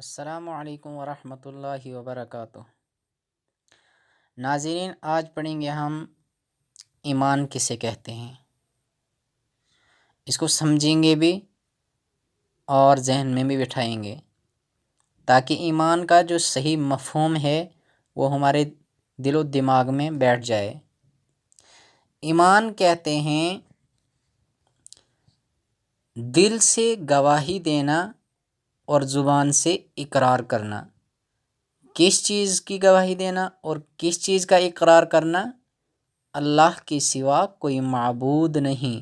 السلام علیکم ورحمۃ اللہ وبرکاتہ۔ ناظرین، آج پڑھیں گے ہم ایمان کسے کہتے ہیں۔ اس کو سمجھیں گے بھی اور ذہن میں بھی بٹھائیں گے تاکہ ایمان کا جو صحیح مفہوم ہے وہ ہمارے دل و دماغ میں بیٹھ جائے۔ ایمان کہتے ہیں دل سے گواہی دینا اور زبان سے اقرار کرنا۔ کس چیز کی گواہی دینا اور کس چیز کا اقرار کرنا؟ اللہ کے سوا کوئی معبود نہیں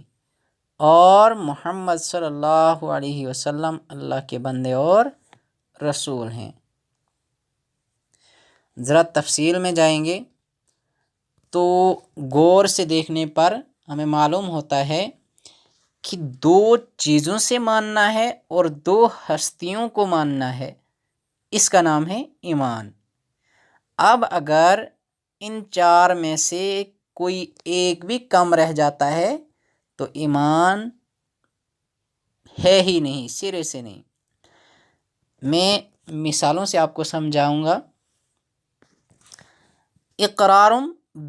اور محمد صلی اللہ علیہ وسلم اللہ کے بندے اور رسول ہیں۔ ذرا تفصیل میں جائیں گے تو غور سے دیکھنے پر ہمیں معلوم ہوتا ہے کہ دو چیزوں سے ماننا ہے اور دو ہستیوں کو ماننا ہے، اس کا نام ہے ایمان۔ اب اگر ان چار میں سے کوئی ایک بھی کم رہ جاتا ہے تو ایمان ہے ہی نہیں، سرے سے نہیں۔ میں مثالوں سے آپ کو سمجھاؤں گا۔ اقرار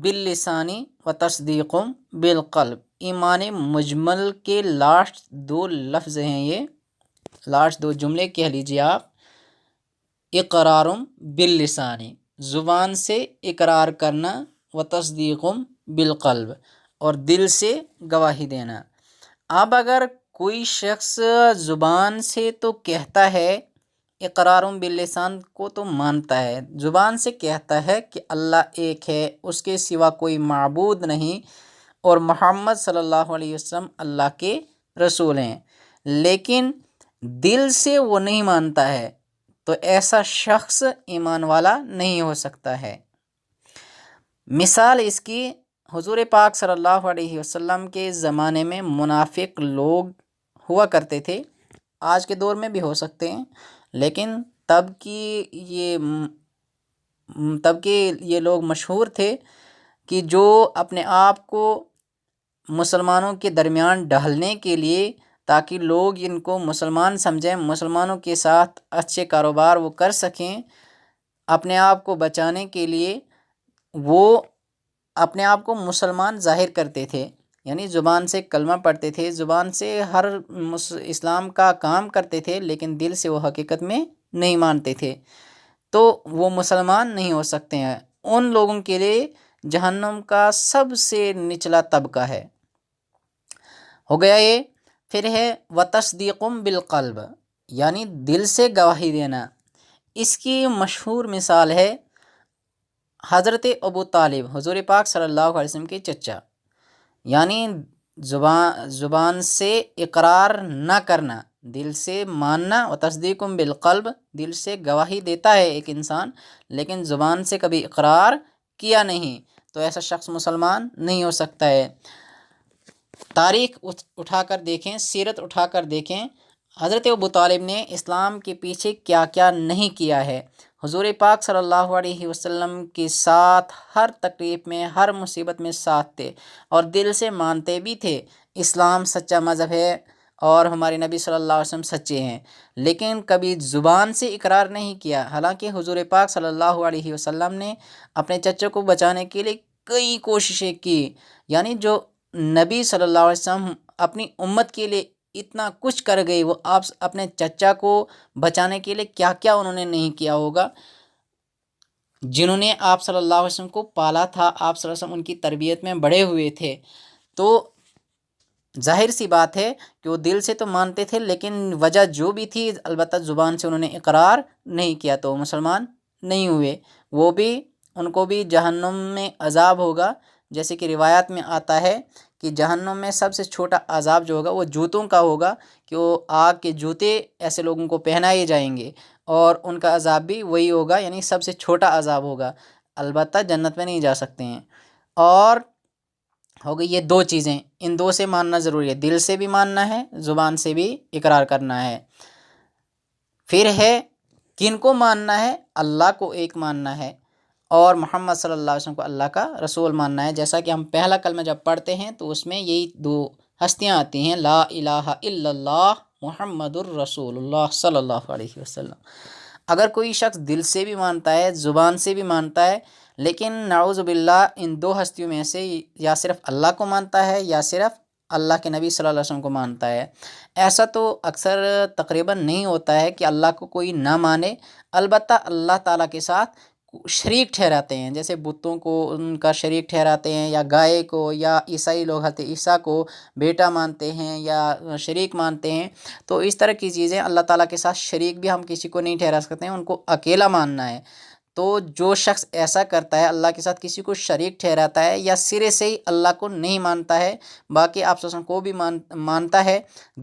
باللسان و تصدیق بالقلب، ایمان مجمل کے لاسٹ دو لفظ ہیں، یہ لاسٹ دو جملے کہہ لیجیے آپ۔ اقرار باللسان، زبان سے اقرار کرنا، و تصدیق بالقلب، اور دل سے گواہی دینا۔ اب اگر کوئی شخص زبان سے تو کہتا ہے، اقرار باللسان کو تو مانتا ہے، زبان سے کہتا ہے کہ اللہ ایک ہے، اس کے سوا کوئی معبود نہیں اور محمد صلی اللہ علیہ وسلم اللہ کے رسول ہیں، لیکن دل سے وہ نہیں مانتا ہے، تو ایسا شخص ایمان والا نہیں ہو سکتا ہے۔ مثال اس کی، حضور پاک صلی اللہ علیہ وسلم کے زمانے میں منافق لوگ ہوا کرتے تھے، آج کے دور میں بھی ہو سکتے ہیں، لیکن تب کے یہ لوگ مشہور تھے کہ جو اپنے آپ کو مسلمانوں کے درمیان ڈھالنے کے لیے، تاکہ لوگ ان کو مسلمان سمجھیں، مسلمانوں کے ساتھ اچھے کاروبار وہ کر سکیں، اپنے آپ کو بچانے کے لیے وہ اپنے آپ کو مسلمان ظاہر کرتے تھے، یعنی زبان سے کلمہ پڑھتے تھے، زبان سے ہر اسلام کا کام کرتے تھے، لیکن دل سے وہ حقیقت میں نہیں مانتے تھے، تو وہ مسلمان نہیں ہو سکتے ہیں۔ ان لوگوں کے لیے جہنم کا سب سے نچلا طبقہ ہے، ہو گیا یہ۔ پھر ہے وتصدیق بالقلب، یعنی دل سے گواہی دینا۔ اس کی مشہور مثال ہے حضرت ابو طالب، حضور پاک صلی اللہ علیہ وسلم کے چچا، یعنی زبان سے اقرار نہ کرنا، دل سے ماننا، و تصدیق بالقلب، دل سے گواہی دیتا ہے ایک انسان لیکن زبان سے کبھی اقرار کیا نہیں، تو ایسا شخص مسلمان نہیں ہو سکتا ہے۔ تاریخ اٹھا کر دیکھیں، سیرت اٹھا کر دیکھیں، حضرت ابو طالب نے اسلام کے پیچھے کیا کیا نہیں کیا ہے۔ حضور پاک صلی اللہ علیہ وسلم کے ساتھ ہر تکلیف میں، ہر مصیبت میں ساتھ تھے اور دل سے مانتے بھی تھے، اسلام سچا مذہب ہے اور ہمارے نبی صلی اللہ علیہ وسلم سچے ہیں، لیکن کبھی زبان سے اقرار نہیں کیا۔ حالانکہ حضور پاک صلی اللہ علیہ وسلم نے اپنے چچے کو بچانے کے لیے کئی کوششیں کی، یعنی جو نبی صلی اللہ علیہ وسلم اپنی امت کے لیے اتنا کچھ کر گئی، وہ آپ اپنے چچا کو بچانے کے لیے کیا کیا انہوں نے نہیں کیا ہوگا۔ جنہوں نے آپ صلی اللہ علیہ وسلم کو پالا تھا، آپ صلی اللہ علیہ وسلم ان کی تربیت میں بڑے ہوئے تھے، تو ظاہر سی بات ہے کہ وہ دل سے تو مانتے تھے، لیکن وجہ جو بھی تھی البتہ زبان سے انہوں نے اقرار نہیں کیا، تو وہ مسلمان نہیں ہوئے، وہ بھی ان کو بھی جہنم میں عذاب ہوگا۔ جیسے کہ روایات میں آتا ہے کہ جہنم میں سب سے چھوٹا عذاب جو ہوگا وہ جوتوں کا ہوگا، کہ وہ آگ کے جوتے ایسے لوگوں کو پہنائے جائیں گے اور ان کا عذاب بھی وہی ہوگا، یعنی سب سے چھوٹا عذاب ہوگا، البتہ جنت میں نہیں جا سکتے ہیں۔ اور ہو گئی یہ دو چیزیں، ان دو سے ماننا ضروری ہے، دل سے بھی ماننا ہے، زبان سے بھی اقرار کرنا ہے۔ پھر ہے کن کو ماننا ہے؟ اللہ کو ایک ماننا ہے اور محمد صلی اللہ علیہ وسلم کو اللہ کا رسول ماننا ہے۔ جیسا کہ ہم پہلا کلمہ جب پڑھتے ہیں تو اس میں یہی دو ہستیاں آتی ہیں، لا الہ الا اللہ محمد الرسول اللہ صلی اللہ علیہ وسلم۔ اگر کوئی شخص دل سے بھی مانتا ہے، زبان سے بھی مانتا ہے، لیکن نعوذ باللہ ان دو ہستیوں میں سے یا صرف اللہ کو مانتا ہے یا صرف اللہ کے نبی صلی اللہ علیہ وسلم کو مانتا ہے، ایسا تو اکثر تقریباً نہیں ہوتا ہے کہ اللہ کو کوئی نہ مانے، البتہ اللہ تعالیٰ کے ساتھ شریک ٹھہراتے ہیں، جیسے بتوں کو ان کا شریک ٹھہراتے ہیں، یا گائے کو، یا عیسائی لوگ حضرت عیسیٰ کو بیٹا مانتے ہیں یا شریک مانتے ہیں۔ تو اس طرح کی چیزیں اللہ تعالیٰ کے ساتھ شریک بھی ہم کسی کو نہیں ٹھہرا سکتے ہیں، ان کو اکیلا ماننا ہے۔ تو جو شخص ایسا کرتا ہے، اللہ کے ساتھ کسی کو شریک ٹھہراتا ہے یا سرے سے ہی اللہ کو نہیں مانتا ہے، باقی آپ وسلم کو بھی مانتا ہے،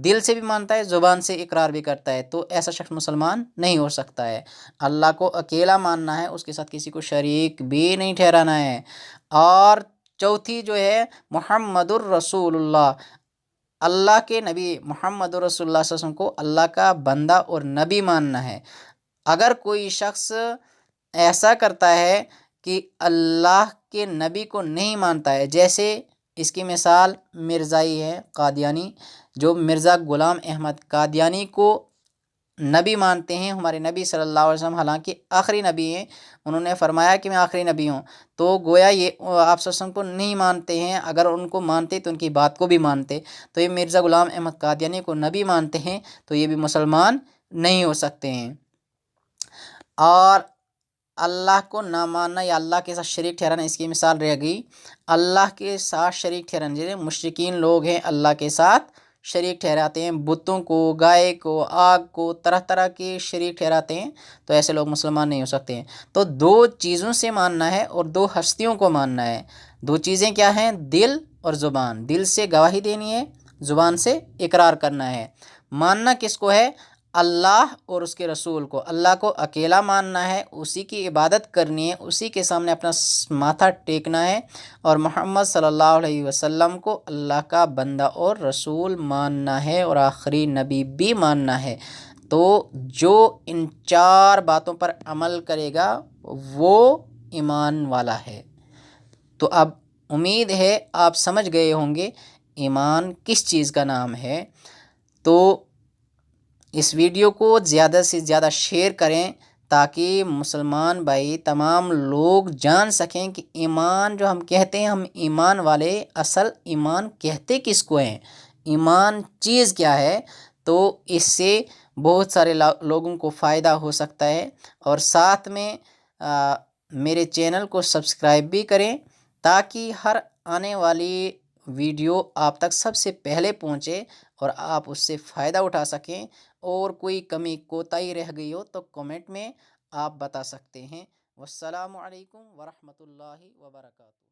دل سے بھی مانتا ہے، زبان سے اقرار بھی کرتا ہے، تو ایسا شخص مسلمان نہیں ہو سکتا ہے۔ اللہ کو اکیلا ماننا ہے، اس کے ساتھ کسی کو شریک بھی نہیں ٹھہرانا ہے۔ اور چوتھی جو ہے محمد الرسول اللہ، اللہ کے نبی محمد الرسول اللہ صلی اللہ علیہ وسلم کو اللہ کا بندہ اور نبی ماننا ہے۔ اگر کوئی شخص ایسا کرتا ہے کہ اللہ کے نبی کو نہیں مانتا ہے، جیسے اس کی مثال مرزائی ہے، قادیانی، جو مرزا غلام احمد قادیانی کو نبی مانتے ہیں، ہمارے نبی صلی اللہ علیہ وسلم حالانکہ آخری نبی ہیں، انہوں نے فرمایا کہ میں آخری نبی ہوں، تو گویا یہ آپ صلی اللہ علیہ وسلم کو نہیں مانتے ہیں، اگر ان کو مانتے تو ان کی بات کو بھی مانتے، تو یہ مرزا غلام احمد قادیانی کو نبی مانتے ہیں، تو یہ بھی مسلمان نہیں ہو سکتے ہیں۔ اور اللہ کو نہ ماننا یا اللہ کے ساتھ شریک ٹھہرانا، اس کی مثال رہ گئی اللہ کے ساتھ شریک ٹھہرانا، جیسے مشرکین لوگ ہیں اللہ کے ساتھ شریک ٹھہراتے ہیں، بتوں کو، گائے کو، آگ کو، طرح طرح کے شریک ٹھہراتے ہیں، تو ایسے لوگ مسلمان نہیں ہو سکتے ہیں۔ تو دو چیزوں سے ماننا ہے اور دو ہستیوں کو ماننا ہے۔ دو چیزیں کیا ہیں؟ دل اور زبان۔ دل سے گواہی دینی ہے، زبان سے اقرار کرنا ہے۔ ماننا کس کو ہے؟ اللہ اور اس کے رسول کو۔ اللہ کو اکیلا ماننا ہے، اسی کی عبادت کرنی ہے، اسی کے سامنے اپنا ماتھا ٹیکنا ہے، اور محمد صلی اللہ علیہ وسلم کو اللہ کا بندہ اور رسول ماننا ہے اور آخری نبی بھی ماننا ہے۔ تو جو ان چار باتوں پر عمل کرے گا وہ ایمان والا ہے۔ تو اب امید ہے آپ سمجھ گئے ہوں گے ایمان کس چیز کا نام ہے۔ تو اس ویڈیو کو زیادہ سے زیادہ شیئر کریں تاکہ مسلمان بھائی تمام لوگ جان سکیں کہ ایمان جو ہم کہتے ہیں ہم ایمان والے، اصل ایمان کہتے کس کو ہیں، ایمان چیز کیا ہے۔ تو اس سے بہت سارے لوگوں کو فائدہ ہو سکتا ہے، اور ساتھ میں میرے چینل کو سبسکرائب بھی کریں تاکہ ہر آنے والی ویڈیو آپ تک سب سے پہلے پہنچے اور آپ اس سے فائدہ اٹھا سکیں، اور کوئی کمی کوتاہی رہ گئی ہو تو کمنٹ میں آپ بتا سکتے ہیں۔ والسلام علیکم ورحمۃ اللہ وبرکاتہ۔